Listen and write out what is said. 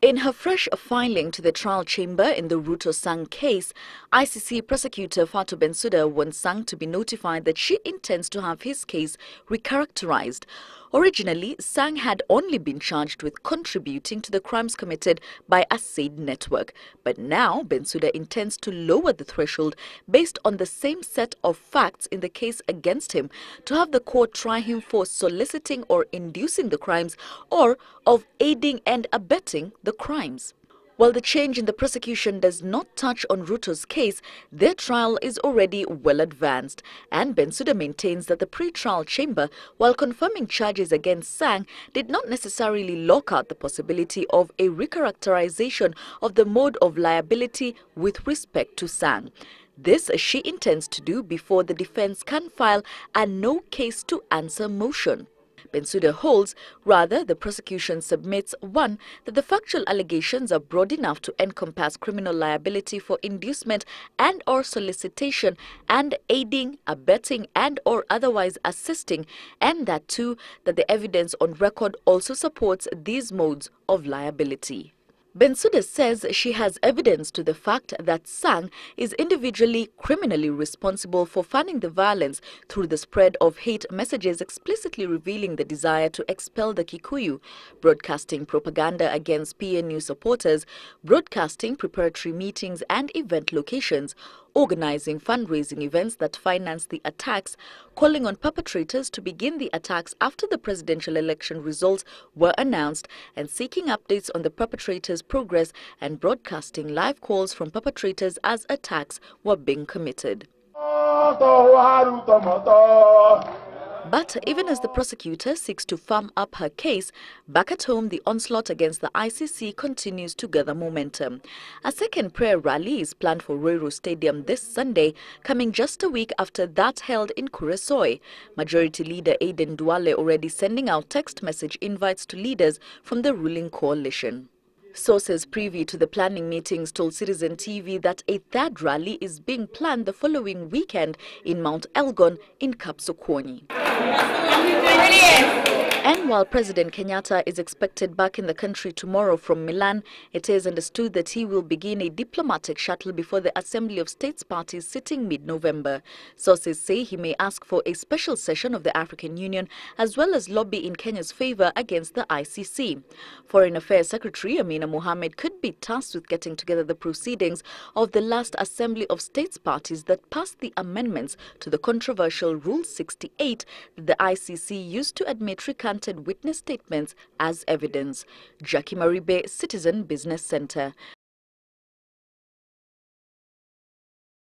In her fresh filing to the trial chamber in the Ruto Sang case, ICC prosecutor Bensouda wants Sang to be notified that she intends to have his case recharacterized. Originally, Sang had only been charged with contributing to the crimes committed by a said network. But now, Bensouda intends to lower the threshold based on the same set of facts in the case against him to have the court try him for soliciting or inducing the crimes or of aiding and abetting the crimes. While the change in the prosecution does not touch on Ruto's case, their trial is already well advanced, and Bensouda maintains that the pre-trial chamber, while confirming charges against Sang, did not necessarily lock out the possibility of a recharacterization of the mode of liability with respect to Sang. This she intends to do before the defense can file a no case to answer motion. Bensouda holds, rather, the prosecution submits, 1, that the factual allegations are broad enough to encompass criminal liability for inducement and or solicitation and aiding, abetting and or otherwise assisting, and that 2, that the evidence on record also supports these modes of liability. Bensouda says she has evidence to the fact that Sang is individually criminally responsible for fanning the violence through the spread of hate messages explicitly revealing the desire to expel the Kikuyu, broadcasting propaganda against PNU supporters, broadcasting preparatory meetings and event locations, organizing fundraising events that finance the attacks, calling on perpetrators to begin the attacks after the presidential election results were announced, and seeking updates on the perpetrators' progress and broadcasting live calls from perpetrators as attacks were being committed. But even as the prosecutor seeks to firm up her case, back at home the onslaught against the ICC continues to gather momentum. A second prayer rally is planned for Ruiru Stadium this Sunday, coming just a week after that held in Kuresoi. Majority Leader Aden Duale already sending out text message invites to leaders from the ruling coalition. Sources privy to the planning meetings told Citizen TV that a third rally is being planned the following weekend in Mount Elgon in Kapsukuni. And while President Kenyatta is expected back in the country tomorrow from Milan, it is understood that he will begin a diplomatic shuttle before the Assembly of States parties sitting mid-November. Sources say he may ask for a special session of the African Union as well as lobby in Kenya's favor against the ICC. Foreign Affairs Secretary Amina Mohammed could be tasked with getting together the proceedings of the last Assembly of States parties that passed the amendments to the controversial Rule 68 that the ICC used to admit recanted witness statements as evidence. Jackie Maribe, Citizen Business Center.